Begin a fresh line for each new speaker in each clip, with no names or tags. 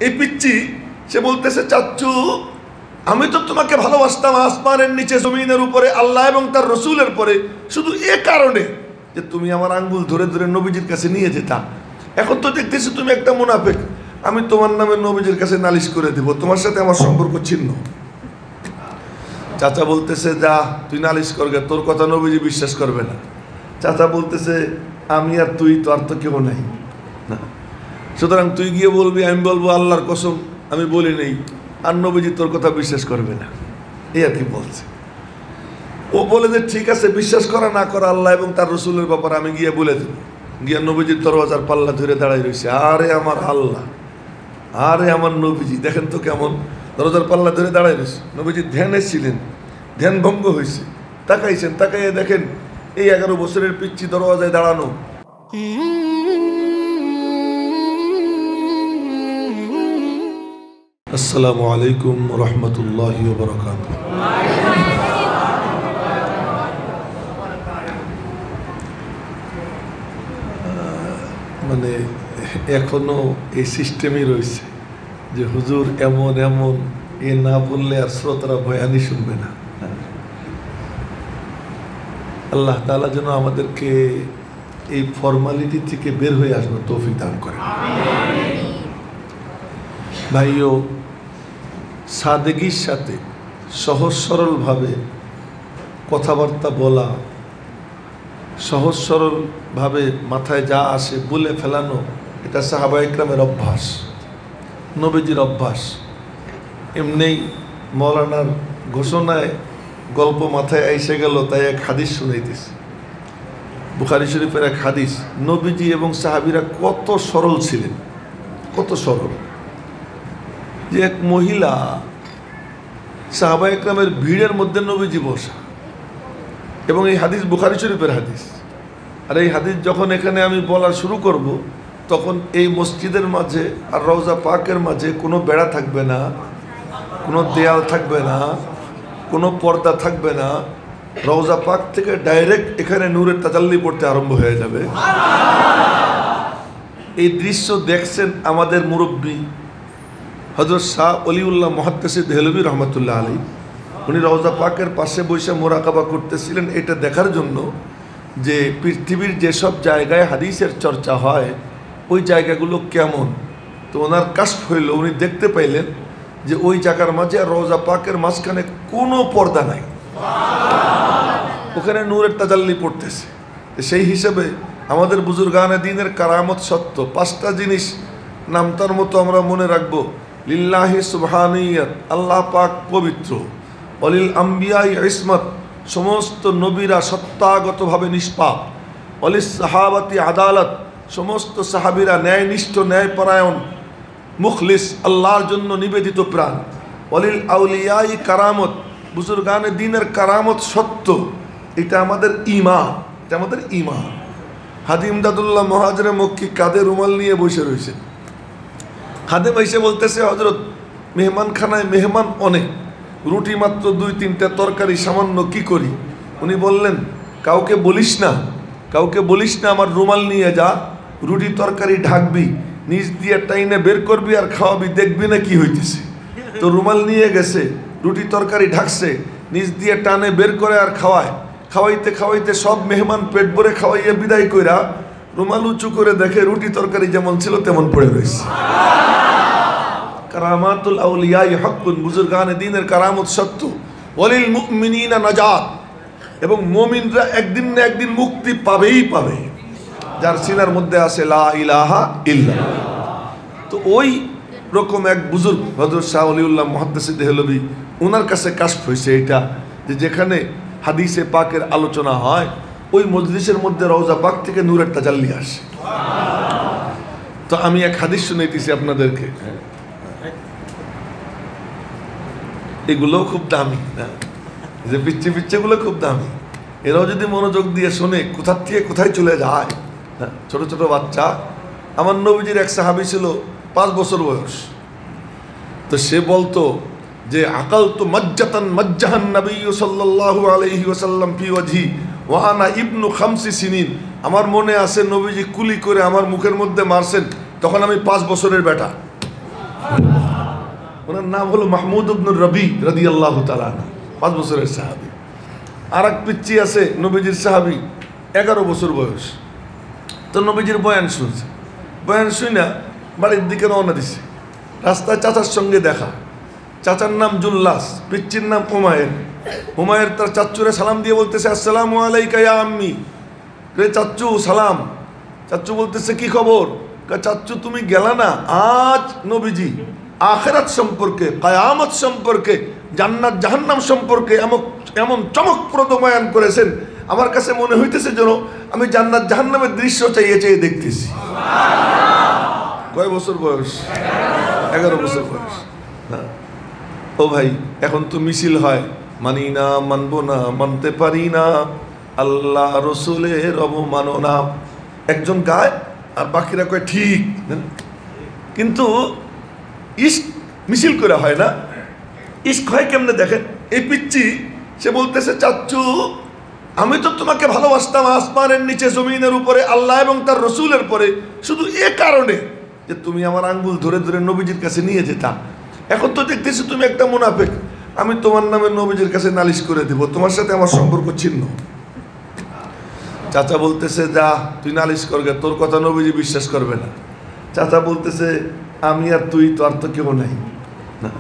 এই পিচ্চি সে বলতেছে, চাচ্চু আমি তো তোমাকে ভালোবাসতাম আসমানের নিচে জমিনের উপরে আল্লাহ এবং তার রসুলের পরে, শুধু এ কারণে যে তুমি আমার আঙ্গুল ধরে ধরে নবীজির কাছে নিয়ে যেতা। এখন তো দেখতেছি তুমি একটা মুনাফিক, আমি তোমার নামে নবীজির কাছে নালিশ করে দেব, তোমার সাথে আমার সম্পর্ক ছিন্ন। চাচা বলতেছে, যা তুই নালিশ করবে, তোর কথা নবীজি বিশ্বাস করবে না। চাচা বলতেছে, আমি আর তুই তো আর তো কেউ নাই না, সুতরাং তুই গিয়ে বলবি, আমি বলবো আল্লাহর কসম আমি বলি নেই, আর নবীজি তোর কথা বিশ্বাস করবে না, এই আর কি বলছে। ও বলে যে ঠিক আছে, বিশ্বাস করা না করা আল্লাহ এবং তার রসুলের ব্যাপারে আমি গিয়ে বলে দেব। গিয়া নবীজির দরওয়াজার পাল্লা ধরে দাঁড়াই রয়েছে। আরে আমার আল্লাহ, আরে আমার নবীজি, দেখেন তো কেমন দরজার পাল্লা ধরে দাঁড়াই রয়েছে। নবীজি ধ্যানে ছিলেন, ধ্যান ভঙ্গ হয়েছে, তাকাইছেন, তাকাইয়ে দেখেন এই 11 বছরের পিচ্চি দরওয়াজায় দাঁড়ানো। আসসালামু আলাইকুম রহমতুল্লাহি ওয়া বারাকাতুহু। মানে এখনো এই সিস্টেমই রয়েছে যে হুজুর এমন এমন, এ না বললে আর শ্রোতারা বয়ানই শুনবে না। আল্লাহ তাআলা যেন আমাদেরকে এই ফর্মালিটি থেকে বের হয়ে আসবার তৌফিক দান করেন। ভাইও, সাদেগীর সাথে সহজ সরলভাবে কথাবার্তা বলা, সহজ সরলভাবে মাথায় যা আসে বলে ফেলানো, এটা সাহাবা ইকরামের অভ্যাস, নবীজির অভ্যাস। এমনি মৌলানার ঘোষণায় গল্প মাথায় এসে গেল, তাই এক হাদিস শুনাইতেছে, বুখারী শরীফের এক হাদিস। নবীজি এবং সাহাবীরা কত সরল ছিলেন, কত সরল, যে এক মহিলা সাহাবা ইকরামের ভিড়ের মধ্যে নবীজি বসা, এবং এই হাদিস বুখারী শরীফের হাদিস। আর এই হাদিস যখন এখানে আমি বলা শুরু করব, তখন এই মসজিদের মাঝে আর রওজা পাকের মাঝে কোনো বেড়া থাকবে না, কোনো দেয়াল থাকবে না, কোনো পর্দা থাকবে না। রওজা পাক থেকে ডাইরেক্ট এখানে নূরের তাজাল্লি পড়তে আরম্ভ হয়ে যাবে। এই দৃশ্য দেখছেন আমাদের মুরব্বী হযরত শাহ অলিউল্লাহ মুহাদ্দিস দেহলভী রহমতুল্লাহ আলাইহি। উনি রওজা পাকের পাশে বসে মোরাকাবা করতেছিলেন, এটা দেখার জন্য যে পৃথিবীর যেসব জায়গায় হাদিসের চর্চা হয় ওই জায়গাগুলো কেমন। তো ওনার কাশফ হইল, উনি দেখতে পাইলেন যে ওই জায়গার মাঝে আর রওজা পাকের মাঝখানে কোনো পর্দা নাই, ওখানে নূরের তাজাল্লি পড়তেছে। সেই হিসেবে আমাদের বুজুর্গানে দ্বীনের কারামত সত্য। 5টা জিনিস নামতার মতো আমরা মনে রাখবো। লিল্লাহি সুবহানিয়াত, আল্লাহ পাক পবিত্র। অলিল আম্বিয়াই ইসমত, সমস্ত নবীরা সত্তাগতভাবে নিষ্পাপ। অলিস সাহাবাতি আদালত, সমস্ত সাহাবীরা ন্যায়নিষ্ঠ, ন্যায়পরায়ণ, মুখলিস, আল্লাহর জন্য নিবেদিত প্রাণ। অলিল আউলিয়াই কারামত, বুজুর্গানে দ্বীনের কারামত সত্য। এটা আমাদের ঈমান, এটা আমাদের ঈমান। হাজী ইমদাদুল্লাহ মুহাজিরে মক্কি কাঁধে রুমাল নিয়ে বসে রয়েছে। খাদেম এসে বলতেছে, হযরত মেহমানখানায় মেহমান অনেক, রুটি মাত্র 2-3টা, তরকারি সামান্য, কি করি? উনি বললেন, কাউকে বলিস না, কাউকে বলিস না, আমার রুমাল নিয়ে যা, রুটি তরকারি ঢাকবি, নিচ দিয়ে টাইনে বের করবি আর খাওয়াবি, দেখবি না কি হইতেছে। তো রুমাল নিয়ে গেছে, রুটি তরকারি ঢাকছে, নিচ দিয়ে টানে বের করে আর খাওয়ায়। খাওয়াইতে খাওয়াইতে সব মেহমান পেট ভরে খাওয়াইয়া বিদায় কইরা রুমাল উঁচু করে দেখে রুটি তরকারি যেমন ছিল তেমন পড়ে রয়েছে। কারামাতুল আউলিয়াই হকুন, বুজুর্গানে দ্বীনের কারামত সত্য। ওয়ালিল মুমিনিনা নাজাত, এবং মুমিনরা একদিন না একদিন মুক্তি পাবেই পাবে, যার সিনার মধ্যে আছে লা ইলাহা ইল্লাল্লাহ। তো ওই রকম এক বুজুর্গ হযরত শাহ অলিউল্লাহ মুহাদ্দিস দেহলভী, ওনার কাছে কাশফ হয়েছে এটা, যে যেখানে হাদিসে পাকের আলোচনা হয় ওই মজলিসের মধ্যে রওজা পাক থেকে নূরের তাজাল্লি আসে। তো আমি এক হাদিস শুনাইতেছি আপনাদেরকে, এগুলোও খুব দামি, যে পিচ্ছে পিচ্ছেগুলো খুব দামি। এরাও যদি মনোযোগ দিয়ে শোনে কোথার থেকে কোথায় চলে যায়। ছোট ছোট বাচ্চা, আমার নবীজির এক সাহাবী ছিল 5 বছর বয়স। তো সে বলতো যে আকাল তো মজ্জাতান মজ্জাহান নবী সাল্লাল্লাহু আলাইহি ওয়াসাল্লাম ফি ওয়াজহি ওয়া আনা ইবনু 5 সিনিন। আমার মনে আছে নবীজি কুলি করে আমার মুখের মধ্যে মারছেন, তখন আমি 5 বছরের বেটা। ওনার নাম হলো মাহমুদ ইবনে রবি রাদিয়াল্লাহু তাআলা, 5 বছরের সাহাবী। আর এক পিচ্চি আছে নবীজির সাহাবী, 11 বছর বয়স। তো নবীজির বয়ান শুনছে, বয়ান শুনে বাড়ির দিকে রওনা দিছে। রাস্তায় চাচার সঙ্গে দেখা, চাচার নাম জুল্লাস, পিচ্চির নাম হুমায়ের। হুমায়ের তার চাচ্চুরে সালাম দিয়ে বলতেছে, আসসালামু আলাইকা ইয়া আম্মি। রে চাচ্চু সালাম। চাচ্চু বলতেছে, কি খবর? চাচ্চু তুমি গেলা না, আজ নবীজি আখিরাত সম্পর্কে, কিয়ামত সম্পর্কে, জান্নাত জাহান্নাম সম্পর্কে এমন চমকপ্রদ বয়ান করেছেন, আমার কাছে মনে হইতেছে যেন আমি জান্নাত জাহান্নামের দৃশ্য চাইয়ে চাইয়ে দেখতেছি। কয় বছর বয়স? 11 বছর বয়স। ও ভাই, এখন তো মিছিল হয়, মানি না, মানবো না, মানতে পারি না, আল্লাহ রসুলের অবমাননা। একজন গায় আর বাকিরা কয় ঠিক। কিন্তু ইস্ক মিছিল করে হয় না, ইস্ক হয় কেমনে দেখেন। এই পিচ্চি সে বলতেছে, চাচ্চু আমি তো তোমাকে ভালোবাসতাম আসমানের নিচে জমিনের উপরে, আল্লাহ এবং তার রসুলের পরে, শুধু এ কারণে যে তুমি আমার আঙ্গুল ধরে ধরে নবীজির কাছে নিয়ে যেতাম। এখন তো দেখতেছি তুমি একটা মুনাফিক, আমি তোমার নামে নবীজির কাছে নালিশ করে দেব, তোমার সাথে আমার সম্পর্ক ছিন্ন। চাচা বলতেছে, যা তুই নালিশ করবে, তোর কথা নবীজি বিশ্বাস করবে না। চাচা বলতেছে, আমি আর তুই তো আর তো কেউ নাই না,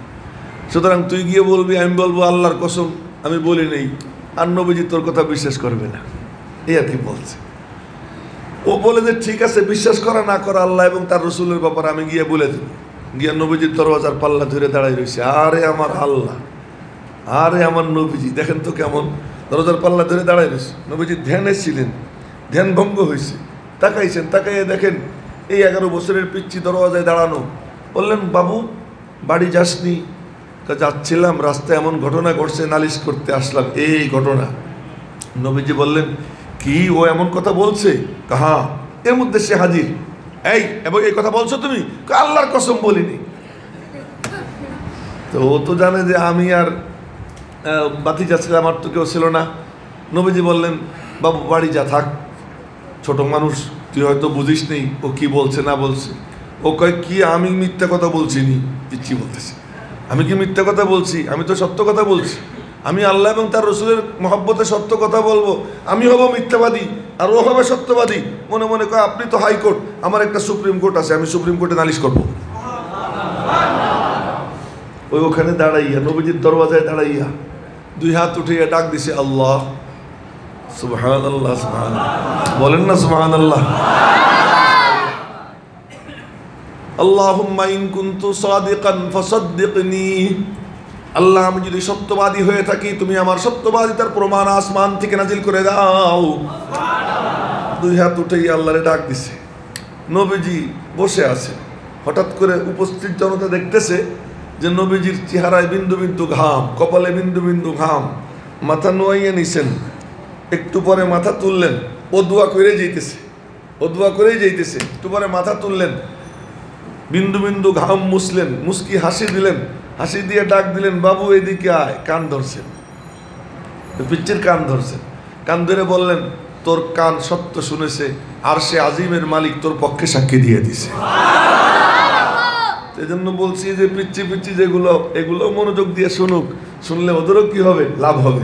সুতরাং তুই গিয়ে বলবি, আমি বলবো আল্লাহর কসম আমি বলি নেই, আর নবীজি তোর কথা বিশ্বাস করবে না, এই আর কি বলছে। ও বলে যে ঠিক আছে, বিশ্বাস করা না করা আল্লাহ এবং তার রসুলের ব্যাপারে আমি গিয়ে বলে দেব। গিয়া নবীজির দরওয়াজার পাল্লা ধরে দাঁড়াই রয়েছে। আরে আমার আল্লাহ, আরে আমার নবীজি, দেখেন তো কেমন দরজার পাল্লা ধরে দাঁড়াই রয়েছে। নবীজি ধ্যানে ছিলেন, ধ্যান ভঙ্গ হয়েছে, তাকাইছেন, তাকাইয়ে দেখেন এই 11 বছরের পিচ্চি দরওয়াজায় দাঁড়ানো। বললেন, বাবু বাড়ি যাসনি? যাচ্ছিলাম, রাস্তায় এমন ঘটনা ঘটছে, নালিশ করতে আসলাম, এই ঘটনা। নবীজি বললেন, কি ও এমন কথা বলছে? কাহা এর মধ্যে সে হাজির। এই এবং এই কথা বলছো তুমি? আল্লাহর কসম বলিনি। তো ও তো জানে যে আমি আর বাতি যাচ্ছিলাম, আমার তো কেউ ছিল না। নবীজি বললেন, বাবু বাড়ি যা, থাক, ছোট মানুষ, তুই হয়তো বুঝিস নেই ও কি বলছে না বলছে। ও কয়, কি আমি মিথ্যা কথা বলছি নি? পিচ্চি বলতেছে, আমি কি মিথ্যা কথা বলছি? আমি তো সত্য কথা বলছি। আমি আল্লাহ এবং তার রসুলের মহব্বতে সত্য কথা বলবো, আমি হব মিথ্যাবাদী আর ও হবে সত্যবাদী। মনে মনে কয়, আপনি তো হাইকোর্ট, আমার একটা সুপ্রিম কোর্ট আছে, আমি সুপ্রিম কোর্টে নালিশ করবো। ওই ওখানে দাঁড়াইয়া, নবীজির দরওয়াজায় দাঁড়াইয়া 2 হাত উঠিয়া ডাক দিছে, আল্লাহ, সুবহানাল্লাহ, সুবহানাল্লাহ, বলেন না সুবহানাল্লাহ। আল্লাহুম্মা ইন কুনতু সাদিকান ফাসাদদিকনি। আল্লাহ, আমি যদি সত্যবাদী হয়ে থাকি, তুমি আমার সত্যবাদিতার প্রমাণ আসমান থেকে নাজিল করে দাও। 2 হাত উঠেই আল্লাহরে ডাক দিছে। নবীজি বসে আছে, হঠাৎ করে উপস্থিত জনতা দেখতেছে যে নবীজির চেহারায় বিন্দু বিন্দু ঘাম, কপালে বিন্দু বিন্দু ঘাম, মাথা নোয়াইয়া নিছেন। একটু পরে মাথা তুললেন, ও দোয়া করে যাইতেছে, ও দোয়া করেই যাইতেছে। একটু পরে মাথা তুললেন, বিন্দু বিন্দু ঘাম মুছলেন, মুস্কি হাসি দিলেন, হাসি দিয়ে ডাক দিলেন, বাবু এদিকে আয়। কান ধরছেন, পিচ্চির কান ধরছেন, কান ধরে বললেন, তোর কান সত্য শুনেছে, আর সে আজিমের মালিক তোর পক্ষে সাক্ষী দিয়ে দিছে। এই জন্য বলছি যে পিচ্চি পিচ্চি যেগুলো, এগুলো মনোযোগ দিয়ে শুনুক, শুনলে ওদেরও কি হবে, লাভ হবে।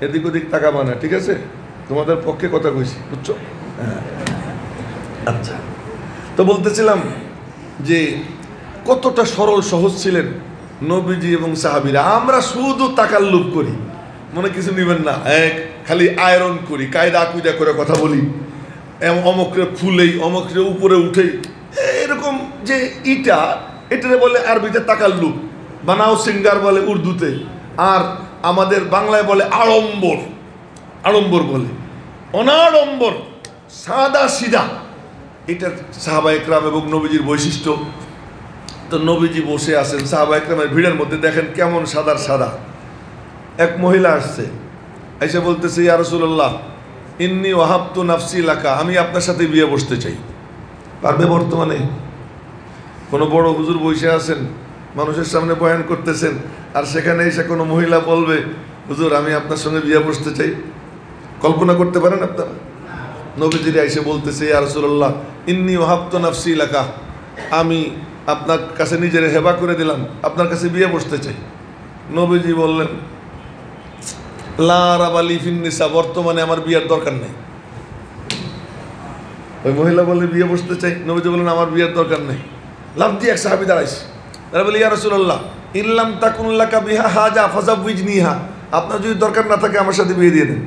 এদিক ওদিক তাকাবা না, ঠিক আছে? তোমাদের পক্ষে কথা কইছি, বুঝছো? হ্যাঁ, আচ্ছা। তো বলতেছিলাম যে কতটা সরল সহজ ছিলেন নবীজি এবং সাহাবীরা। আমরা শুধু তাকাল্লুপ করি, মনে কিছু নেবেন না, খালি আয়রন করি, কায়দা কুয়দা করে কথা বলি, অমুকরে ফুলেই, অমুকরে উপরে উঠেই, এরকম যে এটারে বলে আরবিতে তাকাল্লুপ, বানাও সিঙ্গার বলে উর্দুতে, আর আমাদের বাংলায় বলে আড়ম্বর। আড়ম্বর বলে অনাড়ম্বর, সাদা সিধা, এটা সাহাবা একরাম এবং নবীজির বৈশিষ্ট্য। তো নবীজি বসে আছেন, সাহাবা একরামের ভিড়ের মধ্যে দেখেন কেমন সাদার সাদা। এক মহিলা আসছে, এসে বলতেছে, ইয়া রাসূলুল্লাহ, ইন্নী ওয়াহাবতু নাফসি লাকা, আমি আপনার সাথে বিয়ে বসতে চাই। পারবে? বর্তমানে কোনো বড় হুজুর বসে আছেন, মানুষের সামনে বয়ান করতেছেন, আর সেখানে এসে কোনো মহিলা বলবে, হুজুর আমি আপনার সঙ্গে বিয়ে বসতে চাই? কল্পনা করতে পারেন আপনারা? নবীজিরা এসে বলতেছে, ইয়া রাসূলুল্লাহ, ইন্নী ওয়াহাবতু নাফসি লাকা, আমি আপনার কাছে নিজের হেবা করে দিলাম, আপনার কাছে বিয়ে বসতে চাই। নবীজি বললেন লা রাবালি ফিন্নিসা, বর্তমানে আমার বিয়ের দরকার নেই। ওই মহিলা বললে বিয়ে বসতে চাই, নবীজি বললেন আমার বিয়ের দরকার নেই। লাভ দিয়ে এক সাহাবী দাঁড়াইছে, তারা বলে ইয়া রাসূলুল্লাহ ইল্লাম তাকুল্লাকা বিহা হাজা ফাযাওয়িজনিহা, আপনার যদি দরকার না থাকে আমার সাথে বিয়ে দিয়ে দেন।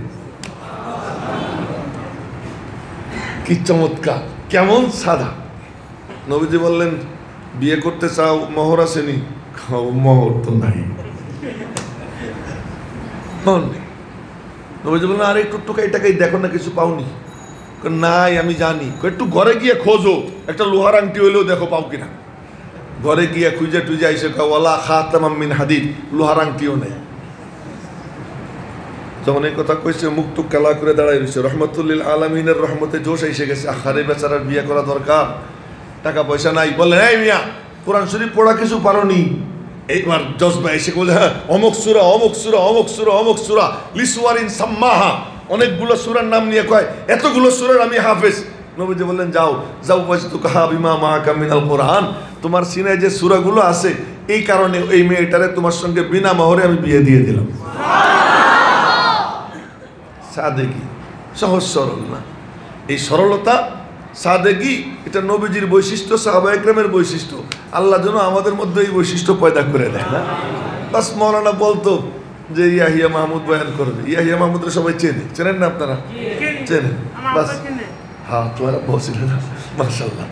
কি চমৎকার, কেমন সাদা। নবীজি বললেন বিয়ে করতে চাও, মোহর আসেনি? মোহর তো নাই। নবীজি বললেন আরে একটু টুকাই টাকাই দেখো না, কিছু পাওনি? নাই আমি জানি। একটু ঘরে গিয়ে খোঁজো, একটা লোহার আংটি হইলেও দেখো পাও কিনা। ঘরে গিয়ে খুঁজে টুজে আইসে ওয়ালা খাতাম মিন হাদিদ, লোহার আংটিও নেই। যখন এই কথা কইছে মুখ টুক কালা করে দাঁড়াই রয়েছে। রহমতুল্লিল আলমিনের রহমতে জোশ এসে গেছে, আখারে বেচারার বিয়ে করা দরকার, টাকা পয়সা নাই। বললেন এই মিয়া কোরআন শরীফ পড়া কিছু পারোনি? এইবার জজবা এসে বলে হ্যাঁ অমুক সূরা অমুক সূরা অমুক সূরা অমুক সূরা লিসওয়ারিন সাম্মাহা, অনেকগুলো সূরার নাম নিয়ে কয় এতগুলো সূরার আমি হাফেজ। নবীজি বললেন যাও যাও ওয়াজতুকা বিমা মাআকা মিনাল কোরআন, তোমার সিনায় যে সূরাগুলো আছে এই কারণে এই মেয়েটারে তোমার সঙ্গে বিনা মোহরে আমি বিয়ে দিয়ে দিলাম। সাদেগি, সহজ সরল না? এই সরলতা সাদেগি এটা নবীজির বৈশিষ্ট্য, সাহাবায়ে কেরামের বৈশিষ্ট্য। আল্লাহ যেন আমাদের মধ্যে এই বৈশিষ্ট্য পয়দা করে দেয় না। বাস মৌলানা বলতো যে ইয়াহিয়া মাহমুদ বয়ান করবে, ইয়াহিয়া মাহমুদরা সবাই চেনে, চেনেন না আপনারা? চেনেন? বাস হ্যাঁ তোমার বলছিলেন মাশাআল্লাহ।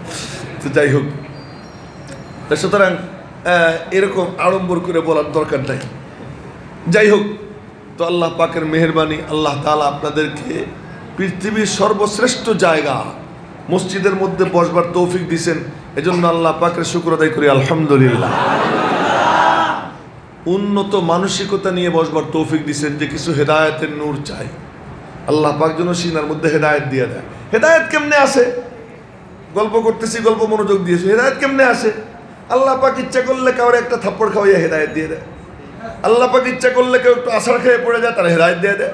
তো যাই হোক, সুতরাং এরকম আড়ম্বর করে বলার দরকার নাই। যাই হোক, তো আল্লাহ পাকের মেহেরবানি, আল্লাহ তাআলা আপনাদেরকে পৃথিবীর সর্বশ্রেষ্ঠ জায়গা মসজিদের মধ্যে বসবার তৌফিক দিয়েছেন, এজন্য আল্লাহ পাকের শুকর আদায় করি আলহামদুলিল্লাহ। উন্নত মানসিকতা নিয়ে বসবার তৌফিক দিয়েছেন, যে কিছু হেদায়েতের নূর চাই, আল্লাহ পাক যেন সিনার মধ্যে হেদায়েত দিয়ে দেয়। হেদায়েত কেমনে আসে? গল্প করতেছি, গল্প মনোযোগ দিয়েছি। হেদায়েত কেমনে আসে? আল্লাহ পাক ইচ্ছা করলে কাউরে একটা থাপ্পড় খাওয়াইয়া হেদায়েত দিয়ে দেয়। আল্লাহ পাক ইচ্ছা করলে কেউ একটু আছাড় খেয়ে পড়ে যায়, তারা হেদায়েত দিয়ে দেয়।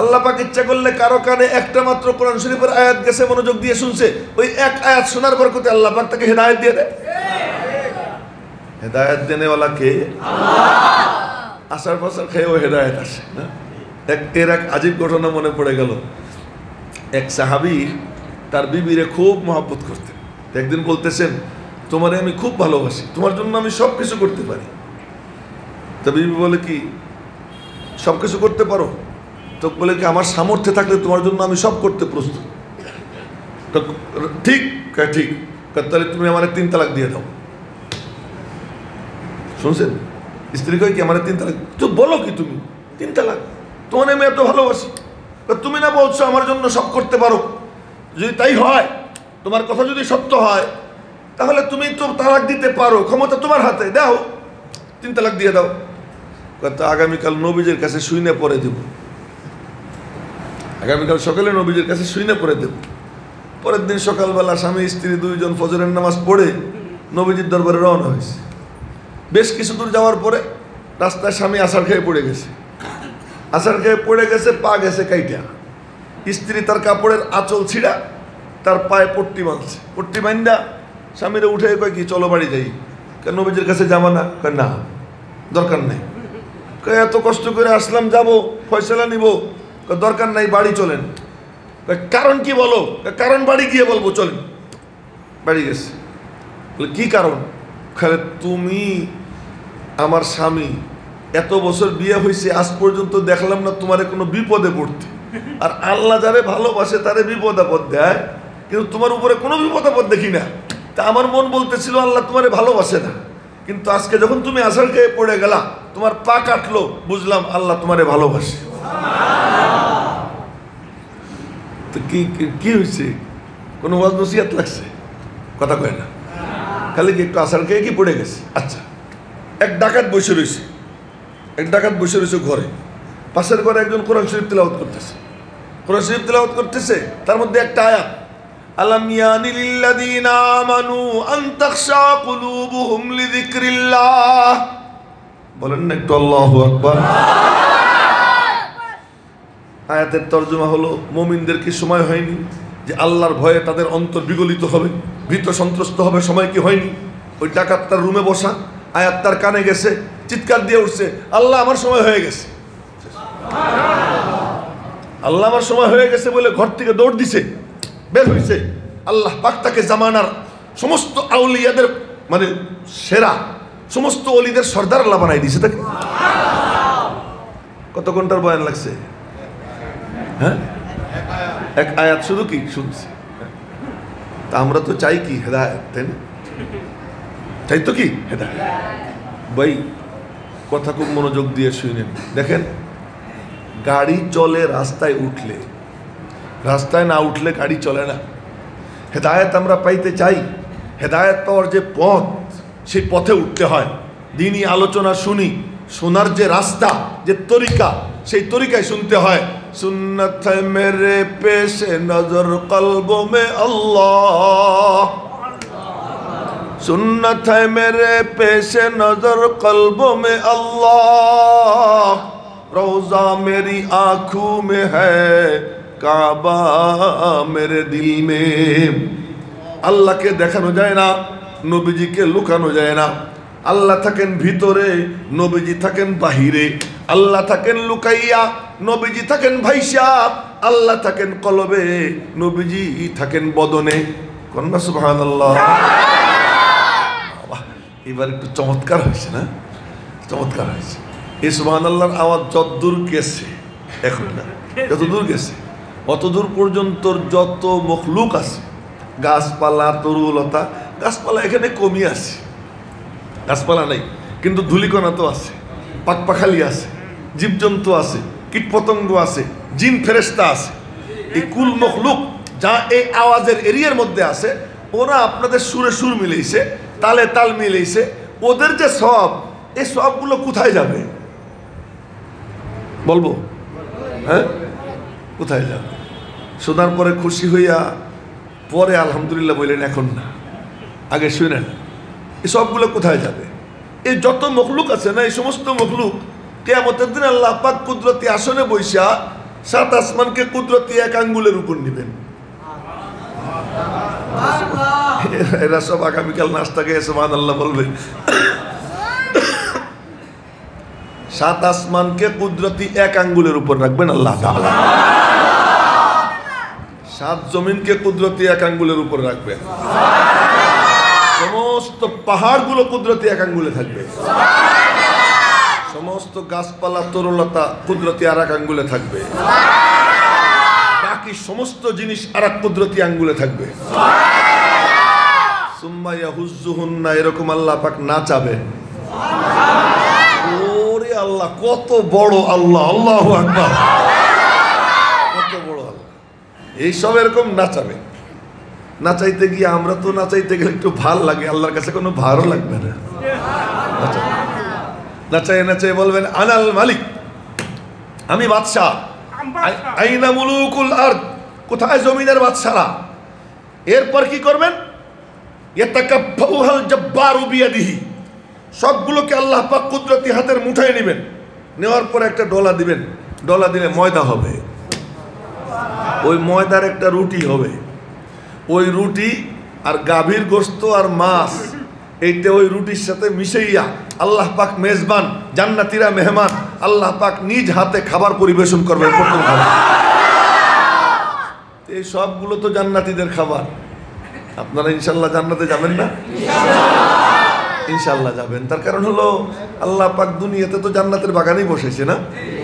আল্লাহ পাক ইচ্ছা করলে কারো কানে একটা মাত্র কোরআন শরীফের আয়াত গেছে, মনোযোগ দিয়ে শুনছে, ওই এক আয়াত শোনার বরকতে আল্লাহ পাক তাকে হেদায়েত দিয়ে দেয়। হেদায়েত দেনেওয়ালা কে? আল্লাহ। আছাড় ফাছাড় খেয়েও হেদায়েত আসে না। এর এক আজীব ঘটনা মনে পড়ে গেল। এক সাহাবী তার বিবিরে খুব মহব্বত করতেন। একদিন বলতেছেন তোমারে আমি খুব ভালোবাসি, তোমার জন্য আমি সব কিছু করতে পারি। তা বিবি বলে কি সব কিছু করতে পারো? তো বলে কি আমার সামর্থ্যে থাকলে তোমার জন্য আমি সব করতে প্রস্তুত। তো ঠিক ঠিক, তাহলে তুমি আমার 3 তালাক দিয়ে দাও। শুনছেন? স্ত্রী কয় কি আমার 3 তালাক? তো বলো কি তুমি 3 তালাক? তোমার আমি এত ভালোবাসি, তুমি না বলছো আমার জন্য সব করতে পারো? যদি তাই হয়, তোমার কথা যদি সত্য হয়, তাহলে তুমি তো তালাক দিতে পারো, ক্ষমতা তোমার হাতে, দাও 3 তালাক দিয়ে দাও। তা আগামীকাল নবীজির কাছে শুইনে পরে দেব, আগামীকাল সকালে নবীজির কাছে শুইনে পরে দেব। পরের দিন সকালবেলা স্বামী স্ত্রী দুইজন ফজরের নামাজ পড়ে নবীজির দরবারে রওনা হয়েছে। বেশ কিছু দূর যাওয়ার পরে রাস্তায় স্বামী আছাড় খেয়ে পড়ে গেছে। আছাড় খেয়ে পড়ে গেছে, পা গেছে কাইটা। স্ত্রী তার কাপড়ের আঁচল ছিঁড়া তার পায়ে পট্টি বাঁধছে। পট্টি বান্ধা স্বামীরা উঠে কয় কি চলো বাড়ি যাই। কেন নবীজির কাছে যাবা না? কয় না, দরকার নেই। কয় এত কষ্ট করে আসলাম, যাবো ফয়সালা নিব, দরকার নাই, বাড়ি চলেন। কারণ কি বলো? কারণ বাড়ি গিয়ে বলবো, চলেন। বাড়ি গেছে। বলে কি কারণ? তুমি আমার স্বামী, এত বছর বিয়ে হয়েছে, আজ পর্যন্ত দেখলাম না তোমারে কোনো বিপদে পড়তে। আর আল্লাহ যারে ভালোবাসে তারে বিপদ আপদ দেয়, কিন্তু তোমার উপরে কোনো বিপদ আপদ দেখি না। তা আমার মন বলতেছিল আল্লাহ তোমারে ভালোবাসে না, কিন্তু আজকে যখন তুমি আছাড় খেয়ে পড়ে গেলা, তোমার পা কাটলো, বুঝলাম আল্লাহ তোমারে ভালোবাসে। তো কি হয়েছে? কোনো ওয়াজ নসিহত লাগছে? কথা কয় না, খালি কি একটু আছাড় খেয়ে কি পড়ে গেছে। আচ্ছা, এক ডাকাত বসে রয়েছে, ঘরে। পাশের ঘরে একজন কোরআন শরীফ তিলাওয়াত করতেছে। কোরআন শরীফ তিলাওয়াত করতেছে, তার মধ্যে একটা আয়াত, আলাম ইয়ানি লিল্লাযীনা আমানু আন তাখশা কুলুবুহুম লিযিকরিল্লাহ। বলেন না একটু আল্লাহু আকবার। আয়াতের তরজমা হলো, মুমিনদের কি সময় হয়নি যে আল্লাহর ভয়ে তাদের অন্তর বিগলিত হবে, ভীত সন্ত্রস্ত হবে? সময় কি হয়নি? ওই ডাকাতটার রুমে বসা, আয়াত তার কানে গেছে, চিৎকার দিয়ে উঠছে, আল্লাহ আমার সময় হয়ে গেছে, আল্লাহ আমার সময় হয়ে গেছে বলে ঘর থেকে দৌড় দিছে, বের হয়েছে। আল্লাহ পাক তাকে জামানার সমস্ত আউলিয়াদের মানে সেরা, সমস্ত অলিদের সর্দার আল্লাহ বানাই দিছে তাকে। কত ঘন্টার বয়ান লাগছে? হ্যাঁ, এক আয়াত শুধু কি শুনছি। তা আমরা তো চাই কি হেদায়েত, তাই না? চাই তো কি হেদায়েত। ভাই কথা খুব মনোযোগ দিয়ে শুনেন। দেখেন, গাড়ি চলে রাস্তায় উঠলে, রাস্তায় না উঠলে গাড়ি চলে না। হেদায়েত আমরা পাইতে চাই, হেদায়েত পাওয়ার যে পথ, সেই পথে উঠতে হয়। দিনই আলোচনা শুনি, শোনার যে রাস্তা, যে তরিকা, সেই তরিকায় শুনতে হয়। সুন্নত है मेरे पेश नजर कल्बों में अल्लाह, सुन्नत है मेरे पेश नजर कल्बों में अल्लाह, रोजा मेरी आंखों में है काबा मेरे दिल में। আল্লাহকে দেখানো যায় না, নবীজিকে লুকানো যায় না। আল্লাহ থাকেন ভিতরে, নবীজি থাকেন বাহিরে। আল্লাহ থাকেন লুকাইয়া, নবীজি থাকেন ভাইসা। আল্লাহ থাকেন কলবে, নবীজি থাকেন বদনে। কন্যা সুবহানাল্লাহ। এবার একটু চমৎকার হয়েছে না? চমৎকার হয়েছে। এই সুবহানাল্লাহর আওয়াজ যতদূর গেছে, এখন না, যতদূর গেছে অতদূর পর্যন্ত যত মখলুক আছে, গাছপালা, তরুলতা, গাছপালা এখানে কমই আছে, গাছপালা নাই, কিন্তু ধূলিকণা তো আছে, পাকপাখালি আছে, জীবজন্তু আছে, কীটপতঙ্গ আছে, জিন ফেরেশতা আছে। এই কুল মখলুক যা এই আওয়াজের এরিয়ার মধ্যে আছে, ওরা আপনাদের সুরে সুর মিলেছে, তালে তাল মিলেছে। ওদের যে সব, এই সবগুলো কোথায় যাবে বলবো? হ্যাঁ, কোথায় যাবে? শোনার পরে খুশি হইয়া পরে আলহামদুলিল্লাহ বললেন, এখন না, আগে শুনেন। এই সবগুলো কোথায় যাবে? এই যত মখলুক আছে না, এই সমস্ত মখলুক কিয়ামতের দিন আল্লাহ পাক কুদরতি আসনে বৈশা 7 আসমানকে কুদরতি এক আঙ্গুলের উপর নিবেন। এরা সব আগামীকাল নাস্তা খেয়ে সুবহানাল্লাহ বলবে। 7 আসমানকে কুদরতি এক আঙ্গুলের উপর রাখবেন আল্লাহ তাআলা। 7 জমিনকে কুদরতি এক আঙ্গুলের উপর রাখবেন। সমস্ত পাহাড়গুলো কুদরতি এক আঙ্গুলে থাকবে। সমস্ত গাছপালা, তরুলতা কুদরতি আর এক আঙ্গুলে থাকবে। বাকি সমস্ত জিনিস আর এক কুদরতি আঙ্গুলে থাকবে। সুম্মা ইয়াহুজ্জুহুন্না, এরকম আল্লাহ পাক নাচাবেন। ওরে আল্লাহ, কত বড় আল্লাহ! আল্লাহু আকবার, কত বড় আল্লাহ! এইসব এরকম নাচাবে। নাচাইতে গিয়ে আমরা তো নাচাইতে গেলে একটু ভাল লাগে, আল্লাহর কাছে কোনো ভালো লাগবে না। নাচাই নাচাই বলবেন, আনাল মালিক, আমি বাদশাহ। আইনা মুলুকুল আরদ, কোথায় জমিনের বাদশারা? এরপর কি করবেন? ইয়াতাকাব্বারুল জাব্বারু বিয়াদিহি, সবগুলোকে আল্লাহ পাক কুদরতি হাতের মুঠায় নেবেন। নেওয়ার পর একটা ডলা দিবেন, ডলা দিলে ময়দা হবে। ওই ময়দার একটা রুটি হবে। ওই রুটি আর গাভীর গোশত আর মাছ, এইটা ওই রুটির সাথে মিশাইয়া আল্লাহ পাক মেজবান, জান্নাতীরা মেহমান, আল্লাহ পাক নিজ হাতে খাবার পরিবেশন করবেন, প্রথম খাবার। এই সবগুলো তো জান্নাতীদের খাবার। আপনারা ইনশাল্লাহ জান্নাতে যাবেন না? ইনশাল্লাহ যাবেন। তার কারণ হলো আল্লাহ পাক দুনিয়াতে তো জান্নাতের বাগানেই বসাইছে না,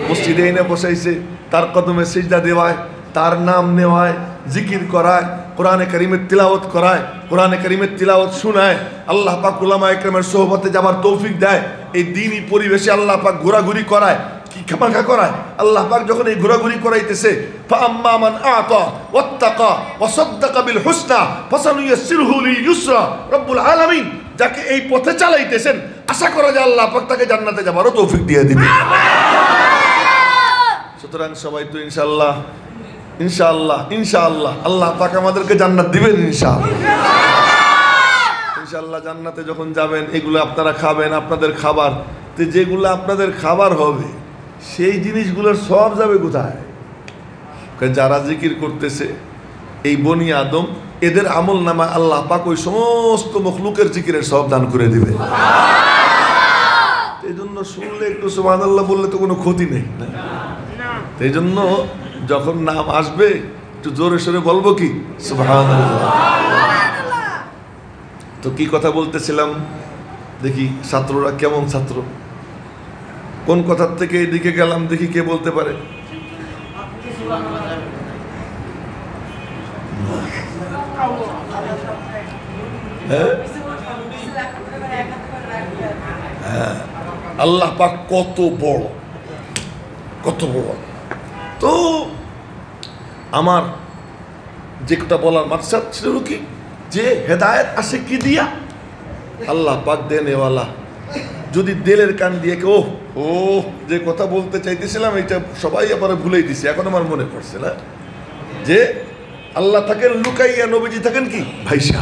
মসজিদে এনে বসাইছে, তার কদমে সিজদা দেওয়ায়, তার নাম নেওয়ায়, জিকির করায়, কোরআনে কারিমের তিলাওয়াত করায়, কোরআনে কারিমের তিলাওয়াত শোনায়। আল্লাহ পাক উলামা ইকরামের সোহবতে যাবার তৌফিক দেয়। এই দ্বীনি পরিবেশে আল্লাহ পাক ঘোরাঘুরি করায়, কি খামাখা করায়। আল্লাহ পাক যখন এই ঘোরাঘুরি করাইতেছে, ফাআম্মা মান আতা ওয়াত্তাকা ওয়া সাদ্দাকা বিল হুসনা ফাসানুয়াসসিরহু লিল ইউসরা, রব্বুল আলামিন যাকে এই পথে চালাইতেছেন, আশা করা যায় আল্লাহ পাক তাকে জান্নাতে যাবারও তৌফিক দিয়ে দিবেন। সুতরাং সবাই তো ইনশাআল্লাহ, ইনশাআল্লাহ, ইনশাআল্লাহ আল্লাহ পাক আমাদেরকে জান্নাত দিবেন ইনশাআল্লাহ। ইনশাআল্লাহ জান্নাতে যখন যাবেন, এগুলো আপনারা খাবেন, আপনাদের খাবার। তো যেগুলো আপনাদের খাবার হবে, সেই জিনিসগুলোর সব যাবে কোথায়? যারা জিকির করতেছে, এই বনি আদম, এদের আমল নামা আল্লাহ পাক ওই সমস্ত মখলুকের জিকিরের সব দান করে দিবে। এই জন্য শুনলে একটু সুবহানাল্লাহ বললে তো কোনো ক্ষতি নেই না। এই জন্য যখন নাম আসবে একটু জোরে সোরে বলবো কি সুবহানাল্লাহ। তো কি কথা বলতেছিলাম দেখি, ছাত্ররা কেমন ছাত্র, কোন কথার থেকে এদিকে গেলাম দেখি কে বলতে পারে। হ্যাঁ, আল্লাহ পাক কত বড়, কত বড়। তো আমার যেটা বলার মাকসাদ ছিল কি, যে হেদায়েত আসে কি দিয়া, আল্লাহ পাক দেনেওয়ালা। যদি দিলের কান দিয়ে ও ও যে কথা বলতে চাইতেছিলাম এটা সবাই আবার ভুলেই দিছে, এখন আমার মনে পড়ছে না, যে আল্লাহ থাকেন লুকাইয়া, নবীজি থাকেন কি ভাইসা।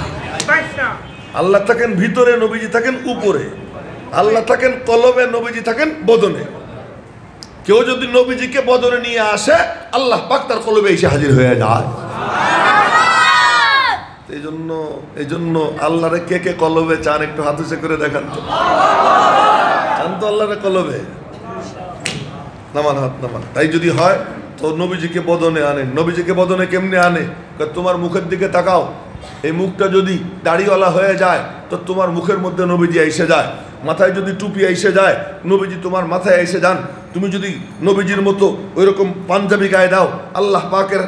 আল্লাহ থাকেন ভিতরে, নবীজি থাকেন উপরে। আল্লাহ থাকেন কলবে, নবীজি থাকেন বদনে। কেউ যদি নবীজিকে বদনে নিয়ে আসে, আল্লাহ পাক তার কলবে এসে হাজির হয়ে যায়। এই জন্য আল্লাহরে কে কে কলবে চান একটু হাত উঁচু করে দেখান তো। চান তো আল্লাহরে কলবে? নামান হাত নামান। তাই যদি হয় তো নবীজিকে বদনে আনেন। নবীজিকে বদনে কেমনে আনে? তোমার মুখের দিকে তাকাও, এই মুখটা যদি দাড়িওয়ালা হয়ে যায় তো তোমার মুখের মধ্যে নবীজি এসে যায়। মাথায় যদি টুপি এসে যায়, নবীজি তোমার মাথায় এসে যান। তুমি যদি নবীজির মতো ওইরকম পাঞ্জাবি গায়ে দাও, আল্লাহ পাকের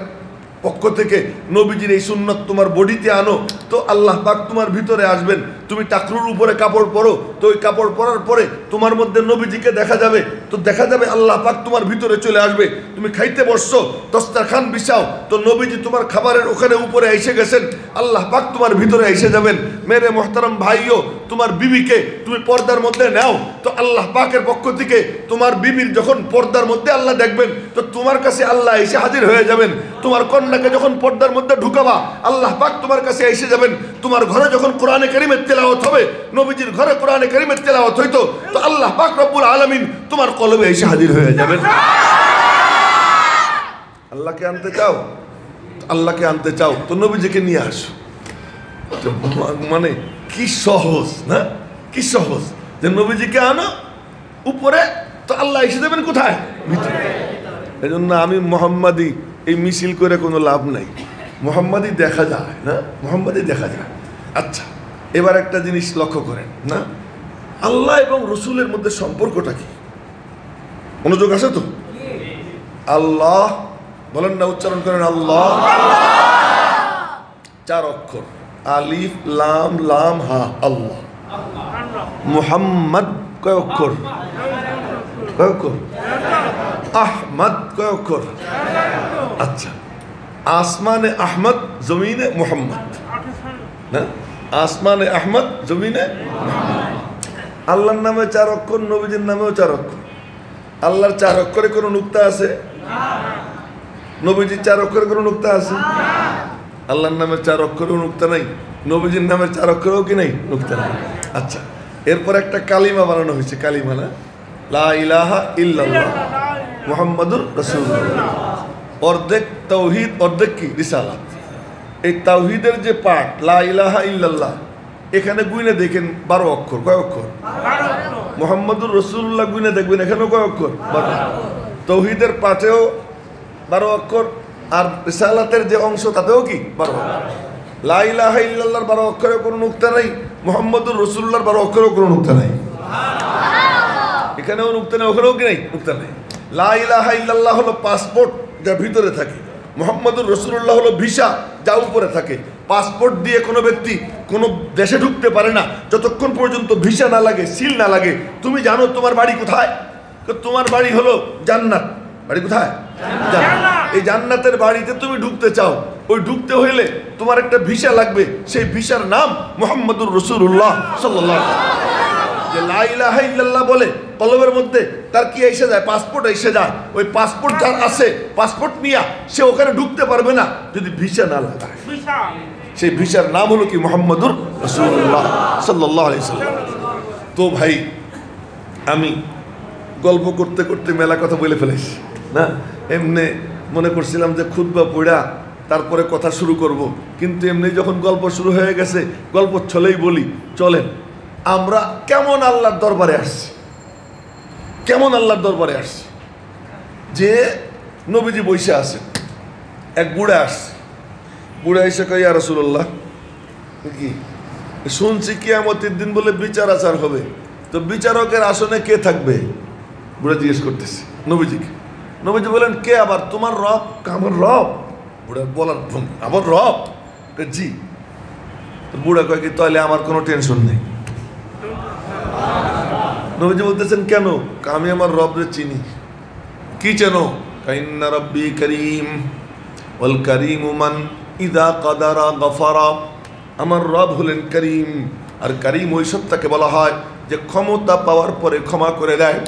পক্ষ থেকে নবীজির এই সুন্নত তোমার বডিতে আনো, তো আল্লাহ পাক তোমার ভিতরে আসবেন। তুমি টাকরুর উপরে কাপড় পরো, তো ওই কাপড় পরার পরে তোমার মধ্যে নবীজিকে দেখা যাবে, তো দেখা যাবে আল্লাহ পাক তোমার ভিতরে চলে আসবে। তুমি খাইতে বসছো, দস্তরখান বিছাও, তো নবীজি তোমার খাবারের ওখানে উপরে এসে গেছেন, আল্লাহ পাক তোমার ভিতরে এসে যাবেন। মেরে মোহতারাম ভাইও, তোমার বিবিকে তুমি পর্দার মধ্যে নাও, তো আল্লাহ পাকের পক্ষ থেকে তোমার বিবির যখন পর্দার মধ্যে আল্লাহ দেখবেন, তো তোমার কাছে আল্লাহ এসে হাজির হয়ে যাবেন। তোমার কন্যাকে যখন পর্দার মধ্যে ঢুকাবা, আল্লাহ পাক তোমার কাছে এসে যাবেন। তোমার ঘরে যখন কোরআনে কারীমের তেলাওয়াত হবে, নবীজির ঘরে কোরআনে কারীমের তেলাওয়াত হইতো, তো আল্লাহ পাক রব্বুল আলামিন তোমার কলবে এসে হাজির হয়ে যাবেন। আল্লাহকে আনতে চাও, আল্লাহকে আনতে চাও তো নবীজিকে নিয়ে আসো। মানে কি সহজ না, কি সহজ যে নবীজিকে আনো উপরে, তো আল্লাহ এসে যাবেন কোথায়? ভিতরে। এই জন্য আমি মোহাম্মদী এই মিছিল করে কোনো লাভ নাই। মোহাম্মদী দেখা যায় না, মোহাম্মদী দেখা যায়। আচ্ছা, এবার একটা জিনিস লক্ষ্য করেন না, আল্লাহ এবং রসুলের মধ্যে সম্পর্কটা কি? মনোযোগ আছে তো? আল্লাহ বলেন না, উচ্চারণ করেন আল্লাহ। 4 অক্ষর, আলিফ লাম লাম হা, আল্লাহ। মুহাম্মদ কয় অক্ষর? কয় অক্ষর? আহমদ কয় অক্ষর? আচ্ছা, আসমানে আহমদ, জমিনে মুহাম্মদ না, আসমানে আহমদ, জমিনে আল্লাহর নামে 4 অক্ষর, নবীজির নামেও 4 অক্ষর। আল্লাহর 4 অক্ষরে কোনো নুক্তা আছে? নবীজির 4 অক্ষরে কোনো নুক্তা আছে? আল্লাহর নামে 4 অক্ষরেও নুক্তা নাই, নবীজির নামে 4 অক্ষরেও কি নাই? নুক্তা নাই। আচ্ছা, এরপর একটা কালিমা বানানো হয়েছে, কালিমা না, লা ইলাহা ইল্লাল্লাহ মুহাম্মাদুর রাসূলুল্লাহ। অর্ধেক তাওহীদ, অর্ধেক কি রিসালাত। এই তাওহীদের যে পাঠ লা ইলাহা ইল্লাল্লাহ, এখানে গুইনে দেখেন 12 অক্ষর। কয় অক্ষর? মুহাম্মাদুর রাসূলুল্লাহ গুইনে দেখবেন এখানেও কয় অক্ষর? 12। তাওহীদের পাঠেও 12 অক্ষর, আর রিসালাতের যে অংশ তাতেও কি 12 অক্ষর। লা ইলাহা ইল্লাল্লাহর 12 অক্ষরে কোনো নুক্তা নাই, মুহাম্মাদুর রাসূলুল্লাহর 12 অক্ষরেও কোনো নুক্তা নাই। এখানেও নুক্তা নেই, ওখানেও কি নাই? নুক্তা নেই। লা ইলাহা ইল্লাল্লাহ হলো পাসপোর্ট, যা ভিতরে থাকে। মুহাম্মাদুর রাসূলুল্লাহ হলো ভিসা, যা উপরে থাকে। পাসপোর্ট দিয়ে কোনো ব্যক্তি কোনো দেশে ঢুকতে পারে না যতক্ষণ পর্যন্ত ভিসা না লাগে, সিল না লাগে। তুমি জানো তোমার বাড়ি কোথায়? তোমার বাড়ি হলো জান্নাত। বাড়ি কোথায়? জান্নাত। এই জান্নাতের বাড়িতে তুমি ঢুকতে চাও, ওই ঢুকতে হইলে তোমার একটা ভিসা লাগবে। সেই ভিসার নাম মুহাম্মাদুর রাসূলুল্লাহ সাল্লাল্লাহু আলাইহি ওয়াসাল্লাম। যে লা ইলাহা ইল্লাল্লাহ বলে কলবের মধ্যে তার কি এসে যায়? পাসপোর্ট এসে যায়। ওই পাসপোর্ট যার আছে, পাসপোর্ট নিয়ে সে ওখানে ঢুকতে পারবে না যদি ভিসা না লাগায়। সেই ভিসার নাম হলো কি? মুহাম্মাদুর রাসূলুল্লাহ সাল্লাল্লাহু আলাইহি ওয়াসাল্লাম। তো ভাই, আমি গল্প করতে করতে মেলা কথা বলে ফেলেছি না, এমনি মনে করছিলাম যে খুতবা পড়া তারপরে কথা শুরু করব। কিন্তু এমনি যখন গল্প শুরু হয়ে গেছে, গল্প চলেই বলি, চলেন আমরা কেমন আল্লাহর দরবারে আসছি, কেমন আল্লাহর দরবারে আসছি। যে নবীজি বসে আছেন, এক বুড়া আসছে, বুড়া এসে কয়, ইয়া রাসূলুল্লাহ, কি শুনছি কিয়ামতের দিন বলে বিচার আচার হবে, তো বিচারকের আসনে কে থাকবে? বুড়া জিজ্ঞেস করতেছে নবীজিকে। নবীজি বলেন, কে আবার? তোমার রব? আমার রব? বুড়া বলার আমার রব? জি। বুড়া কয় কি, তাহলে আমার কোনো টেনশন নেই। নবীজি বলতেছেন, কেন? আমি আমার রবরে চিনি। কি চেনো? ইন্না রাব্বি করিম ওয়াল করিমু মান ইযা কাদারা গফারা। আমার রব হলেন করিম, আর করিম ওই সত্তাকে বলা হয় যে ক্ষমতা পাওয়ার পরে ক্ষমা করে দেয়।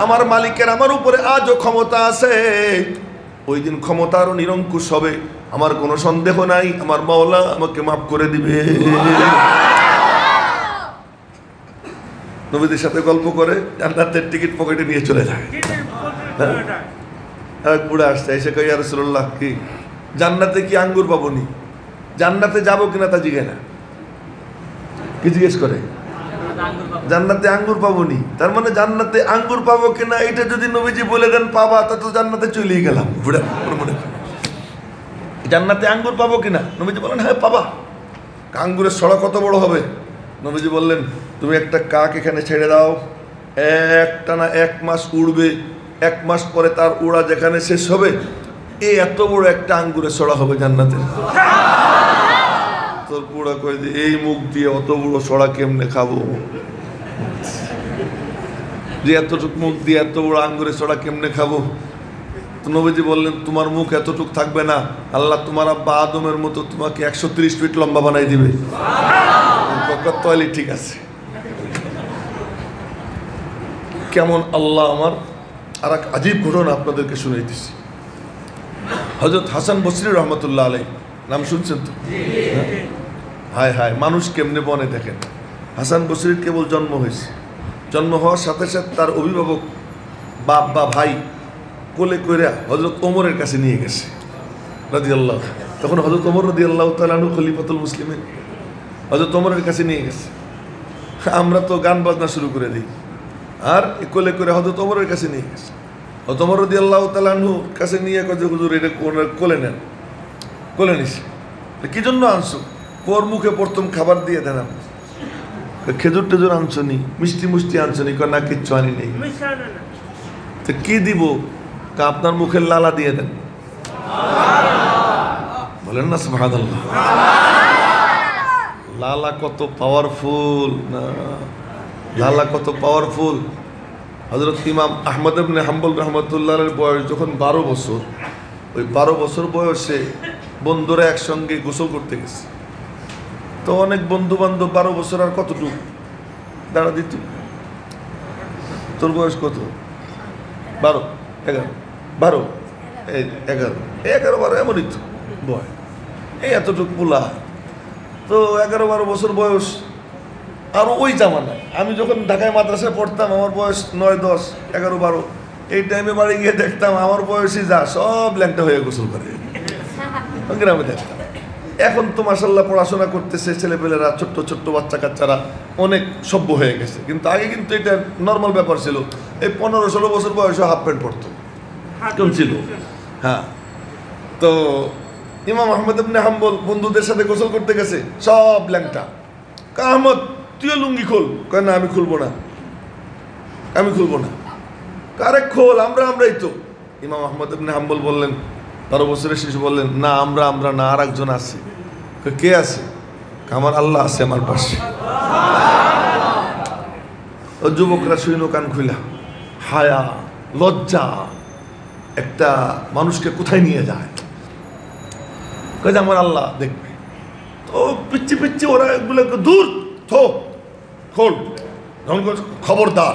আমার মালিকের আমার উপরে আজও ক্ষমতা আছে, ওই দিন ক্ষমতা আরো নিরঙ্কুশ হবে, আমার কোনো সন্দেহ নাই আমার মাওলা আমাকে মাফ করে দিবে। নবীদের সাথে গল্প করে জান্নাতের টিকিট পকেটে নিয়ে চলে যায়। এক বুড়া আসছে, এসে কই, ইয়া রাসূলুল্লাহ, কি জান্নাতে কি আঙ্গুর পাবো নি? জান্নাতে যাবো কিনা তা জিজ্ঞেস না, কি জিজ্ঞেস করে? জান্নাতে আঙ্গুর পাবো নি, তার মানে জান্নাতে আঙ্গুর পাবো কিনা এটা যদি নবীজি বলে দেন পাবা, তা তো জান্নাতে চলেই গেলাম। বুড়া মনে করে জান্নাতে আঙ্গুর পাবো কিনা? নবীজি বলেন, হ্যাঁ পাবা। আঙ্গুরের সড়া কত বড় হবে? নবীজি বললেন, তুমি একটা কাক এখানে ছেড়ে দাও, একটানা 1 মাস উড়বে, 1 মাস পরে তার উড়া যেখানে শেষ হবে, এই এত বড় একটা আঙ্গুরের সড়া হবে জান্নাতের। তোর বুড়া কই যে এই মুখ দিয়ে অত বড় সড়া কেমনে খাবো? যে এতটুক মুখ দিয়ে এত বড় আঙ্গুরের সড়া কেমনে খাবো? তো নবীজি বললেন, তোমার মুখ এতটুক থাকবে না, আল্লাহ তোমার আব্বা আদমের মতো তোমাকে 130 ফিট লম্বা বানাই দিবে। তাহলে ঠিক আছে। কেমন আল্লাহ আমার। আর এক আজীব ঘটনা আপনাদেরকে শুনাইতেছি। হযরত হাসান বসরি রহমতুল্লাহ আলাইহি, নাম শুনছেন তো? হায় হায়, মানুষ কেমনে বনে দেখেন। হাসান বসরির কেবল জন্ম হয়েছে, জন্ম হওয়ার সাথে সাথে তার অভিভাবক বাপ বা ভাই কোলে করে হযরত ওমরের কাছে নিয়ে গেছে রাদিয়াল্লাহু। তখন হযরত ওমর রাদিয়াল্লাহু তাআলা আনহু খলিফাতুল মুসলিমিন, হযরত ওমরের কাছে নিয়ে গেছে। আমরা তো গান বাজনা শুরু করে দিই, আর কোলে করে হযরত ওমরের কাছে নিয়ে গেছে। হযরত ওমর রাদিয়াল্লাহু তাআলা আনহু কাছে নিয়ে কয়, হুজুর এটা কোলে নেন। কোলে নিছে। কি জন্য আনছো? ওর মুখে প্রথম খাবার দিয়ে দেন। খেজুর টেজুর আনছো নি, মিষ্টি মুষ্টি আনছো নি? না, কিচ্ছু আনি নেই। তো কি দিব? আপনার মুখের লালা দিয়ে দেন। বলেন না সুবহানাল্লাহ। লালা কত পাওয়ারফুল না, লালা কত পাওয়ারফুল। হযরত ইমাম আহমদ ইবনে হাম্বল রাহমাতুল্লাহর বয়স যখন 12 বছর, ওই 12 বছর বয়সে বন্ধুরা একসঙ্গে গোসল করতে গেছে। তো অনেক বন্ধু বান্ধব 12 বছর আর কতটুকু দাঁড়া দিত। তোর বয়স কত? 12, 11, 12, 11, 12 এমনই তো বয়, এই এতটুকু পোলা। তো 11-12 বছর বয়স। আর ওই জামানায় আমি যখন ঢাকায় মাদ্রাসায় পড়তাম, আমার বয়স 9, 10, 11, 12, এই টাইমে বাড়ি গিয়ে দেখতাম আমার বয়সী যা সব ল্যাংটা হয়ে গোসল করে গ্রামে দেখতাম। এখন তো মাশাআল্লাহ পড়াশোনা করতেছে ছেলেপেলেরা, ছোট্ট ছোট্ট বাচ্চা কাচ্চারা অনেক সভ্য হয়ে গেছে। কিন্তু আগে কিন্তু এটা নর্মাল ব্যাপার ছিল। এই 15-16 বছর বয়সে হাফ প্যান্ট পরতো, কেমন ছিল। হ্যাঁ, তো ইমাম আহমদ ইবনে হাম্বল বন্ধুদের সাথে গোসল করতে গেছে, সব ল্যাংটা। আহমদ তুইও লুঙ্গি খোল। কয় না, আমি খুলবো না, আমি খুলবো না। কারে খোল, আমরাই তো। ইমাম আহমদ ইবনে হাম্বল বললেন, 12 বছরের শিশু বললেন, না আমরা না, আর একজন আছে। কে আছে? আমার আল্লাহ আছে আমার পাশে। ও যুবকরা শুইনো কান খুইলা। হায়া, লজ্জা একটা মানুষকে কোথায় নিয়ে যায়। কয় যে আমার আল্লাহ দেখবে। তো পিচ্ছি পিচ্ছি ওরা এগুলোকে দূর থো খোল। খবরদার,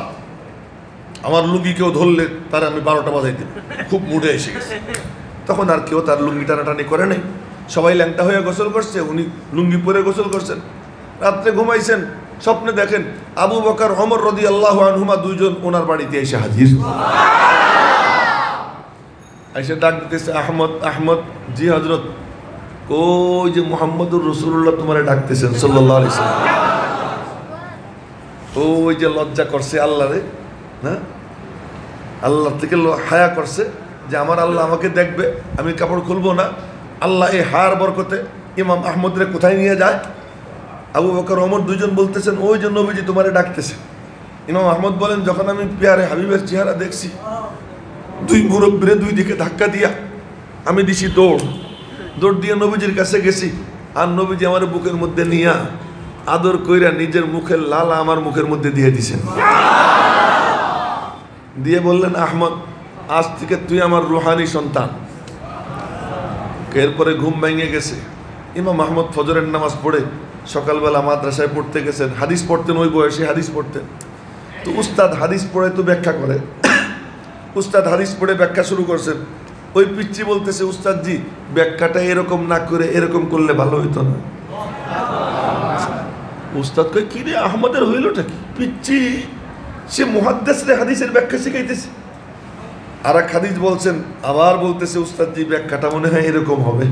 আমার লুঙ্গি কেউ ধরলে তার আমি 12টা বাজাই দেব। খুব মুডে এসে গেছে। তখন আর কেউ তার লুঙ্গি টানাটানি করে নাই, সবাই ল্যাংটা হয়ে গোসল করছে, উনি লুঙ্গি পরে গোসল করছেন। রাত্রে ঘুমাইছেন, স্বপ্নে দেখেন আবু বকর ওমর রাদিয়াল্লাহু আনহুমা দুইজন ওনার বাড়িতে এসে হাজির। এসে ডাক দিতেছে, আহমদ, আহমদ। জি হযরত। ওই যে মুহাম্মদুর রাসূলুল্লাহ তোমারে ডাকতেছেন সাল্লাল্লাহু আলাইহি সাল্লাম। ওই যে লজ্জা করছে আল্লাহরে, না আল্লাহ থেকে হায়া করছে যে আমার আল্লাহ আমাকে দেখবে, আমি কাপড় খুলবো না। আল্লাহ এই হায়ার বরকতে ইমাম আহমদরে কোথায় নিয়ে যায়? আবু বকর ওমর দুইজন বলতেছেন ওই যে নবীজি তোমারে ডাকতেছে। ইমাম আহমদ বলেন যখন আমি প্যারে হাবিবের চেহারা দেখছি, দুই মুরব্বীরে দুই দিকে ধাক্কা দিয়া আমি দিছি দৌড় দিয়ে নবীজির কাছে গেছি। আর নবীজি আমার বুকের মধ্যে নিয়া আদর কইরা নিজের মুখের লালা আমার মুখের মধ্যে দিয়ে দিছেন, দিয়ে বললেন আহমদ আজ থেকে তুই আমার রুহানি সন্তান। এরপরে ঘুম ভেঙে গেছে। ইমাম আহমদ ফজরের নামাজ পড়ে সকালবেলা মাদ্রাসায় পড়তে গেছেন, হাদিস পড়তেন, ওই বয়সে হাদিস পড়তেন। তো উস্তাদ হাদিস পড়ে তো ব্যাখ্যা করে, উস্তাদ হাদিস পড়ে ব্যাখ্যা শুরু করছেন। ওই পিচ্চি বলতেছে উস্তাদজি ব্যাখ্যাটা এরকম না করে এরকম করলে ভালো হইতো না। উস্তাদ কই কি রে আহমদের হইলটা কি? পিচ্চি সে মুহাদ্দিসরে হাদিসের ব্যাখ্যা শিখাইতেছে। আর এক হাদিস বলছেন, আবার বলতেছে উস্তাদজি ব্যাখ্যাটা মনে হয় এরকম হবে।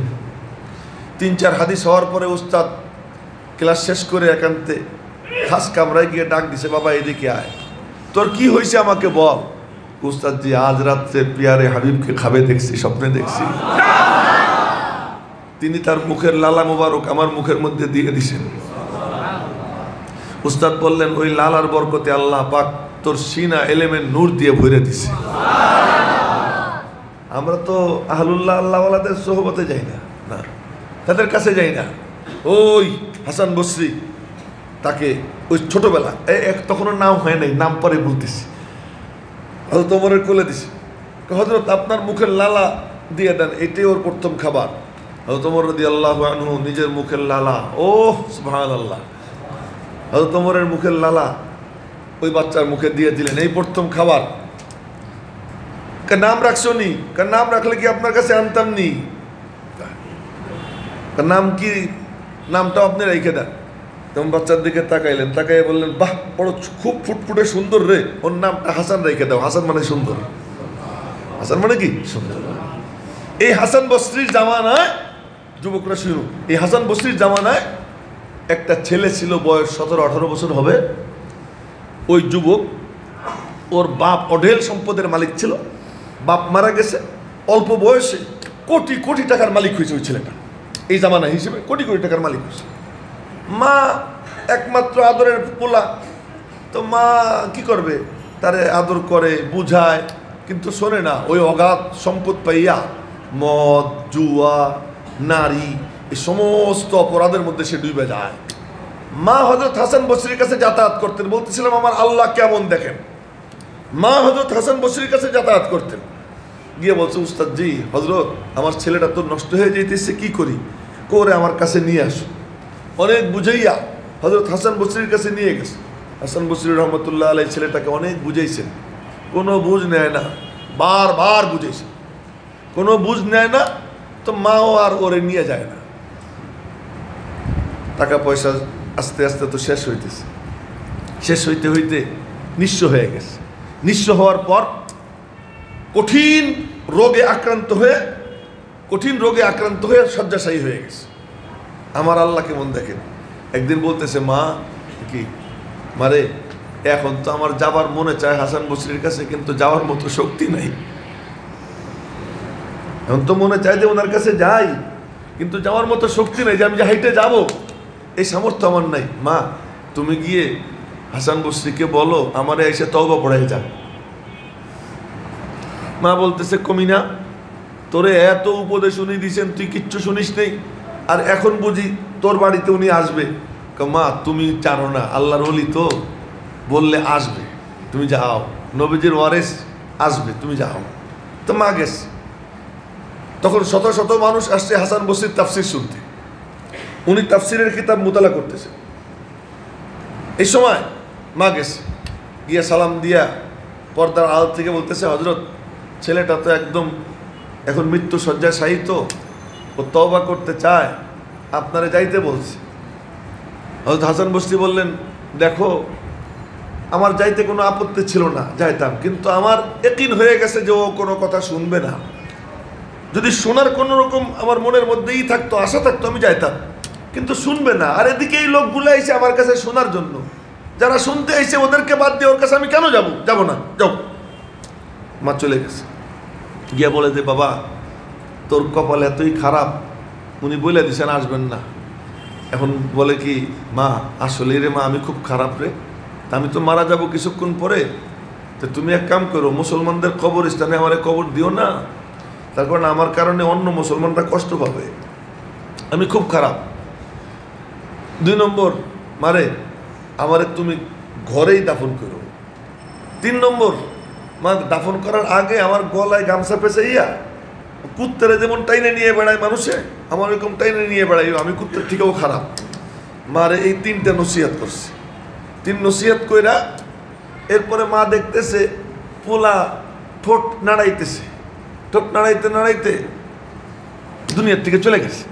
3-4 হাদিস হওয়ার পরে উস্তাদ ক্লাস শেষ করে একান্তে খাস কামরায় গিয়ে ডাক দিছে, বাবা এদিকে আয়, তোর কি হয়েছে আমাকে বল। উস্তাদজি আজ রাত্রে পিয়ারে হাবিবকে খাবে দেখছি, স্বপ্নে দেখছি। তিনি তার মুখের লালা মোবারক আমার মুখের মধ্যে দিয়ে দিছেন। উস্তাদ বললেন ওই লালার বরকতে আল্লাহ পাক তোর সিনা এলেমের নূর দিয়ে ভরে দিছে। আমরা তো আহলুল্লাহ আল্লাহওয়ালাদের সোহবতে যাই না, না তাদের কাছে যাই না। ওই হাসান বসরি তাকে ওই ছোটবেলা তখনও নাম হয় নাই, নাম পরে বলতেছি, হযরত ওমরের কোলে দিছে, হযরত আপনার মুখের লালা দিয়ে দেন, এটাই ওর প্রথম খাবার। হযরত ওমর রাদিয়াল্লাহু আনহু নিজের মুখের লালা, ও সুবহানাল্লাহ, হযরত ওমরের মুখের লালা ওই বাচ্চার মুখে দিয়ে দিলেন, এই প্রথম খাবার। নাম রাখছো নি? নাম রাখলে কি আপনার কাছে আনতাম নি? নাম কি? নামটাও আপনি রেখে দেন। তখন বাচ্চার দিকে তাকাইলেন, তাকাইয়ে বললেন বাহ বড় খুব ফুটফুটে সুন্দর রে, ওর নামটা হাসান রেখে দাও। হাসান মানে সুন্দর, হাসান মানে কি সুন্দর। এই হাসান বসরির জামানায়, যুবকরা শুনুন, এই হাসান বসরির জামানায় একটা ছেলে ছিল, বয়স 17-18 বছর হবে। ওই যুবক, ওর বাপ অঢেল সম্পদের মালিক ছিল, বাপ মারা গেছে, অল্প বয়সে কোটি কোটি টাকার মালিক হয়েছে ওই ছেলেটা। এই জামানা হিসেবে কোটি কোটি টাকার মালিক হয়েছে। মা একমাত্র আদরের পোলা, তো মা কি করবে, তারে আদর করে বুঝায়, কিন্তু শোনে না। ওই অগাধ সম্পদ পাইয়া মদ, জুয়া, নারী, এই সমস্ত অপরাধের মধ্যে সে ডুবে যায়। মা হযরত হাসান বসরির কাছে যাতায়াত করতেন, বলতেছিলাম আমার আল্লাহ কেমন দেখেন। মা হযরত হাসান বসরির কাছে যাতায়াত করতেন, গিয়ে বলছে উস্তাদ জি হযরত আমার ছেলেটা তো নষ্ট হয়ে যেতেছে, কি করি? করে আমার কাছে নিয়ে আসো। অনেক বুঝাইয়া হযরত হাসান বসরির কাছে নিয়ে গেছে। হাসান বসরি রহমতুল্লাহ আলাইহি ছেলেটাকে অনেক বুঝাইছেন, কোনো বুঝ নেয় না, বারবার বুঝাইছেন, কোনো বুঝ নেয় না। তো মাও আর ওরে নিয়ে যায় না। টাকা পয়সা আস্তে আস্তে তো শেষ হইতেছে, শেষ হইতে হইতে নিঃস্ব হয়ে গেছে। নিঃস্ব হওয়ার পর কঠিন রোগে আক্রান্ত হয়ে শয্যাশায়ী হয়ে গেছে। আমার আল্লাহ কেমন দেখেন। একদিন বলতেছে মা কি মারে, এখন তো আমার যাবার মনে চায় হাসান বসরির কাছে, কিন্তু যাওয়ার মতো শক্তি নাই। এখন তো মনে চায় যে ওনার কাছে যাই, কিন্তু যাওয়ার মতো শক্তি নাই যে আমি যে হাইটে যাব, এই সামর্থ্য আমার নাই। মা তুমি গিয়ে হাসান বসরিকে বলো আমারে এসে তওবা পড়াই যান। মা বলতেছে কমিনা, তোরে এত উপদেশ উনি দিয়েছেন, তুই কিচ্ছু শুনিস নেই, আর এখন বুঝি তোর বাড়িতে উনি আসবে। মা তুমি জানো না, আল্লাহর ওলি তো, বললে আসবে, তুমি যাও, নবীজির ওয়ারিস আসবে, তুমি যাও। তো মা গেছে। তখন শত শত মানুষ আসছে হাসান বসরির তাফসির শুনতে। উনি তাফসিরের কিতাব মুতালা করতেছেন। এই সময় মা গেছে, গিয়ে সালাম দিয়া পর্দার আড়াল থেকে বলতেছে হযরত ছেলেটা তো একদম এখন মৃত্যু শয্যায় শায়িত, ও তওবা করতে চায়, আপনারে যাইতে বলছে। হযরত হাসান বসরি বললেন দেখো আমার যাইতে কোনো আপত্তি ছিল না, যাইতাম, কিন্তু আমার ইয়াকিন হয়ে গেছে যে ও কোনো কথা শুনবে না। যদি শোনার কোনো রকম আমার মনের মধ্যেই থাকতো, আশা থাকতো, আমি যাইতাম, কিন্তু শুনবে না। আর এদিকে এই লোকগুলো এসে আমার কাছে শোনার জন্য, যারা শুনতে এসে ওদেরকে বাদ দিয়ে ওর কাছে আমি কেন যাব? যাব না, যাও। মা চলে গেছে, গিয়া বলে যে বাবা তোর কপাল এতই খারাপ, উনি বলে দিছেন আসবেন না। এখন বলে কি, মা আসলে রে মা আমি খুব খারাপ রে, তা আমি তো মারা যাব কিছুক্ষণ পরে, তো তুমি এক কাম করো, মুসলমানদের কবরস্থানে আমার কবর দিও না, তার কারণ আমার কারণে অন্য মুসলমানরা কষ্ট পাবে, আমি খুব খারাপ। 2 নম্বর, মারে আমারে তুমি ঘরেই দাফন করো। 3 নম্বর, মা দাফন করার আগে আমার গলায় গামছা পেঁচাইয়া কুত্তারে যেমন টাইনে নিয়ে বেড়ায় মানুষে, আমার এরকম টাইনে নিয়ে বেড়াই, আমি কুত্তার থেকেও খারাপ। মারে এই 3টা নসিহত করছে। 3 নসিহত কইরা এরপরে মা দেখতেছে পোলা ঠোঁট নাড়াইতেছে, ঠোঁট নাড়াইতে নাড়াইতে দুনিয়ার থেকে চলে গেছে।